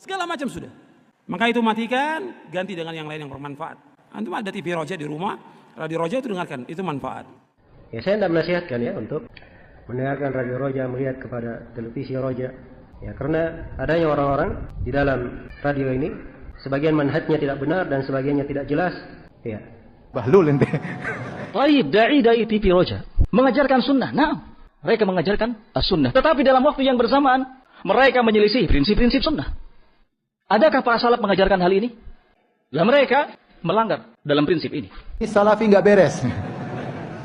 Segala macam sudah. Maka itu matikan, ganti dengan yang lain yang bermanfaat. Antum ada TV Roja di rumah, radio Roja itu dengarkan, itu manfaat. Ya, saya tidak menasihatkan ya untuk mendengarkan radio Roja, melihat kepada televisi Roja. Ya, karena adanya orang-orang di dalam radio ini, sebagian manhajnya tidak benar dan sebagiannya tidak jelas. Ya. Bahlul ente. Baik, dai TV Roja mengajarkan sunnah. Nah, mereka mengajarkan as-sunnah. Tetapi dalam waktu yang bersamaan, mereka menyelisih prinsip-prinsip sunnah. Adakah para salaf mengajarkan hal ini? Lah mereka melanggar dalam prinsip ini. Salafi nggak beres.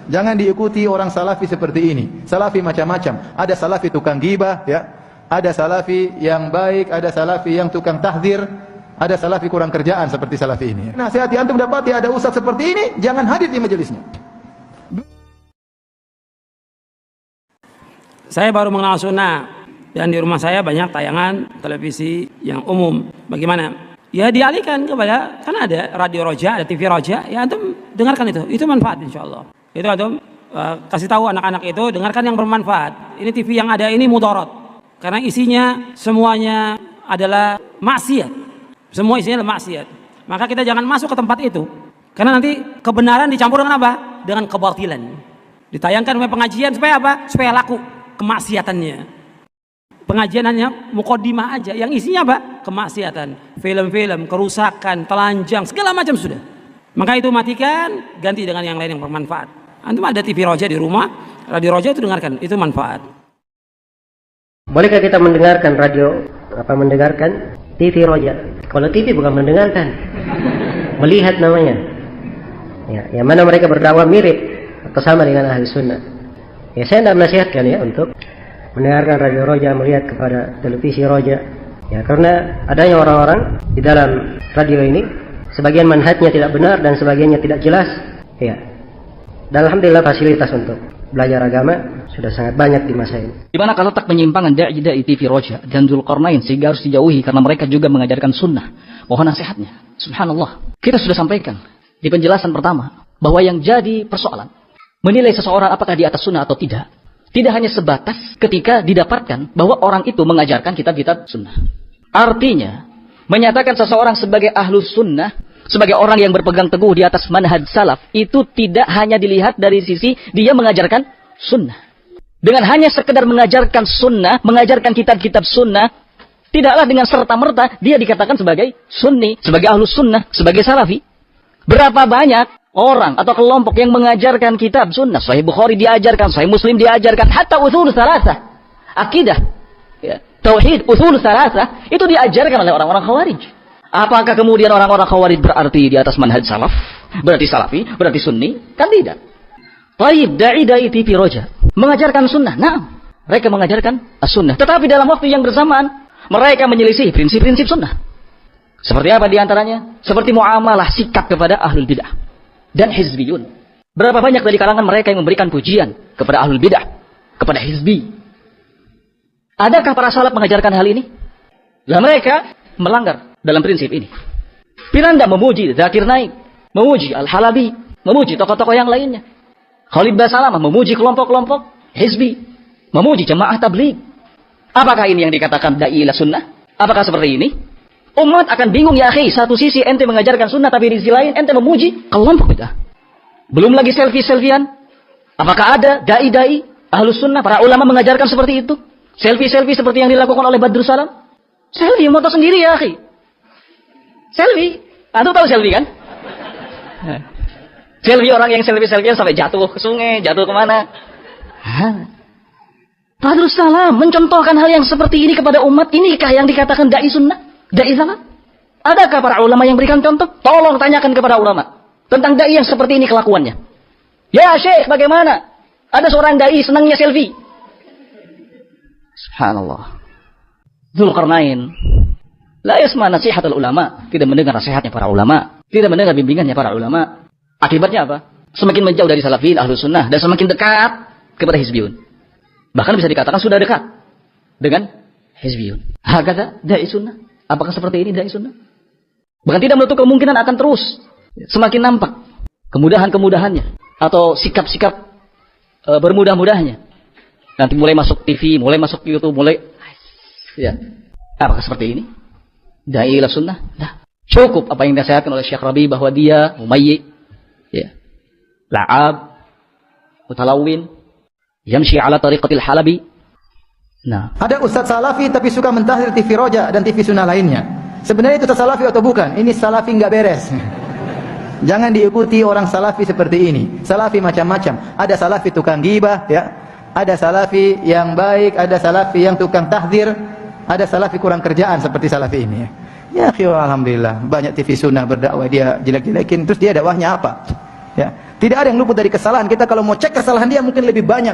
Jangan diikuti orang salafi seperti ini. Salafi macam-macam. Ada salafi tukang ghibah, ya. Ada salafi yang baik, ada salafi yang tukang tahdzir, ada salafi kurang kerjaan seperti salafi ini. Nasihati antum dapati ada ustaz seperti ini, jangan hadir di majelisnya. Saya baru mengenal sunnah. Dan di rumah saya banyak tayangan televisi yang umum. Bagaimana? Ya dialihkan kepada, kan ada radio Roja, ada TV Roja. Ya antum dengarkan itu. Itu manfaat insya Allah. Itu antum kasih tahu anak-anak itu, dengarkan yang bermanfaat. Ini TV yang ada ini mudarat. Karena isinya semuanya adalah maksiat. Semua isinya adalah maksiat. Maka kita jangan masuk ke tempat itu. Karena nanti kebenaran dicampur dengan apa? Dengan kebatilan. Ditayangkan oleh pengajian supaya apa? Supaya laku kemaksiatannya. Pengajian hanya mukaddimah aja, yang isinya apa? Kemaksiatan, film-film, kerusakan, telanjang, segala macam sudah. Maka itu matikan, ganti dengan yang lain yang bermanfaat. Antum ada TV Roja di rumah, radio Roja itu dengarkan, itu manfaat. Bolehkah kita mendengarkan mendengarkan TV Roja? Kalau TV bukan mendengarkan, melihat namanya. Ya, yang mana mereka berdakwah mirip atau sama dengan ahli sunnah. Ya, saya tidak menasihatkan ya untuk mendengarkan radio Roja, melihat kepada televisi Roja. Ya, karena adanya orang-orang di dalam radio ini, sebagian manhajnya tidak benar dan sebagiannya tidak jelas. Ya. Dan alhamdulillah fasilitas untuk belajar agama sudah sangat banyak di masa ini. Di mana letak penyimpangan dai TV Roja dan Dzulqarnain sehingga harus dijauhi karena mereka juga mengajarkan sunnah. Mohon nasihatnya. Subhanallah. Kita sudah sampaikan di penjelasan pertama bahwa yang jadi persoalan menilai seseorang apakah di atas sunnah atau tidak. Tidak hanya sebatas ketika didapatkan bahwa orang itu mengajarkan kitab-kitab sunnah. Artinya, menyatakan seseorang sebagai ahlus sunnah, sebagai orang yang berpegang teguh di atas manhaj salaf, itu tidak hanya dilihat dari sisi dia mengajarkan sunnah. Dengan hanya sekedar mengajarkan sunnah, mengajarkan kitab-kitab sunnah, tidaklah dengan serta-merta dia dikatakan sebagai sunni, sebagai ahlus sunnah, sebagai salafi. Berapa banyak orang atau kelompok yang mengajarkan kitab sunnah, Sahih Bukhari diajarkan, Sahih Muslim diajarkan, hatta usul salasah, akidah, ya, tauhid, usul salasah, itu diajarkan oleh orang-orang Khawarij. Apakah kemudian orang-orang Khawarij berarti di atas manhaj salaf? Berarti salafi? Berarti sunni? Kan tidak. Baik, dai TV Roja mengajarkan sunnah. Nah, mereka mengajarkan as-sunnah. Tetapi dalam waktu yang bersamaan, mereka menyelisih prinsip-prinsip sunnah. Seperti apa diantaranya? Seperti muamalah sikap kepada ahlul bidah dan hizbiyun. Berapa banyak dari kalangan mereka yang memberikan pujian kepada ahlul bidah, kepada hizbi. Adakah para salaf mengajarkan hal ini? Lah mereka melanggar dalam prinsip ini. Bila anda memuji Zakir Naik, memuji Al-Halabi, memuji tokoh-tokoh yang lainnya, Khalid Basalamah memuji kelompok-kelompok hizbi, memuji jamaah tabligh. Apakah ini yang dikatakan dai ila sunnah? Apakah seperti ini? Umat akan bingung ya akhi, satu sisi ente mengajarkan sunnah tapi di sisi lain ente memuji kelompok bidah. Belum lagi selfie-selfian. Apakah ada dai-dai ahlus sunnah, para ulama mengajarkan seperti itu? Selfie-selfie seperti yang dilakukan oleh Badrus Salam? Selfie moto sendiri ya akhi. Selfie. Antum tahu selfie kan? Selfie orang yang selfie-selfian sampai jatuh ke sungai, jatuh kemana? Badrus Salam mencontohkan hal yang seperti ini kepada umat. Inikah yang dikatakan dai sunnah? Dai salaf? Adakah para ulama yang berikan contoh? Tolong tanyakan kepada ulama tentang dai yang seperti ini kelakuannya. Ya Syekh, bagaimana? Ada seorang dai senangnya selfie. Subhanallah. Dzulqarnain la yasma nasihatul ulama, tidak mendengar nasihatnya para ulama, tidak mendengar bimbingannya para ulama. Akibatnya apa? Semakin menjauh dari salafin, ahlus sunnah, dan semakin dekat kepada hizbiyun. Bahkan bisa dikatakan sudah dekat dengan hizbiyun. Hakadha dai sunnah. Apakah seperti ini dai sunnah? Bahkan tidak menutup kemungkinan akan terus semakin nampak kemudahan-kemudahannya atau sikap-sikap bermudah-mudahnya. Nanti mulai masuk TV, mulai masuk YouTube, mulai ya. Apakah seperti ini? dai ila sunnah? Nah, cukup apa yang dinasihatkan oleh Syekh Rabi bahwa dia mumayyi, ya, la'ab, mutalawin, yamshi ala tariqatil halabi. Nah, ada ustadz salafi tapi suka mentahdir TV Roja dan TV Sunnah lainnya. Sebenarnya itu salafi atau bukan? Ini salafi nggak beres. Jangan diikuti orang salafi seperti ini. Salafi macam-macam. Ada salafi tukang gibah, ya. Ada salafi yang baik, ada salafi yang tukang tahdir, ada salafi kurang kerjaan seperti salafi ini. Ya, alhamdulillah banyak TV Sunnah berdakwah dia jelek-jelekin, terus dia dakwahnya apa? Ya, tidak ada yang luput dari kesalahan. Kita kalau mau cek kesalahan dia mungkin lebih banyak.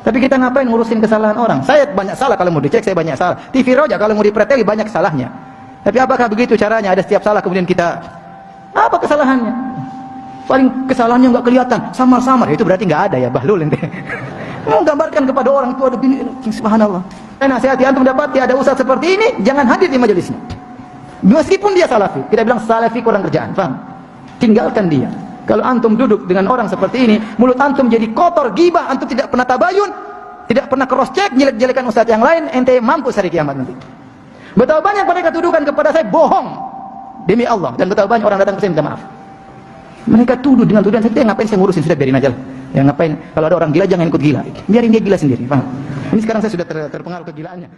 Tapi kita ngapain ngurusin kesalahan orang? Saya banyak salah kalau mau dicek, saya banyak salah. TV Roja kalau mau dipreteli banyak salahnya. Tapi apakah begitu caranya? Ada setiap salah kemudian kita apa kesalahannya? Paling kesalahannya nggak kelihatan, samar-samar. Itu berarti nggak ada ya, bahlul ente. Mau gambarkan kepada orang itu ada begini, subhanallah. Saya nasihati antum dapati ada ustaz seperti ini, jangan hadir di majelisnya. Meskipun dia salafi, kita bilang salafi kurang kerjaan, paham? Tinggalkan dia. Kalau antum duduk dengan orang seperti ini, mulut antum jadi kotor, gibah, antum tidak pernah tabayun, tidak pernah cross check, jelek-jelekan ustaz yang lain, ente mampus hari kiamat nanti. Betapa banyak mereka tuduhkan kepada saya bohong demi Allah, dan betapa banyak orang datang ke saya minta maaf. Mereka tuduh dengan tuduhan, saya ngapain saya ngurusin, sudah biarin aja lah. Ya ngapain, kalau ada orang gila jangan ikut gila, biarin dia gila sendiri, paham? Ini sekarang saya sudah terpengaruh kegilaannya.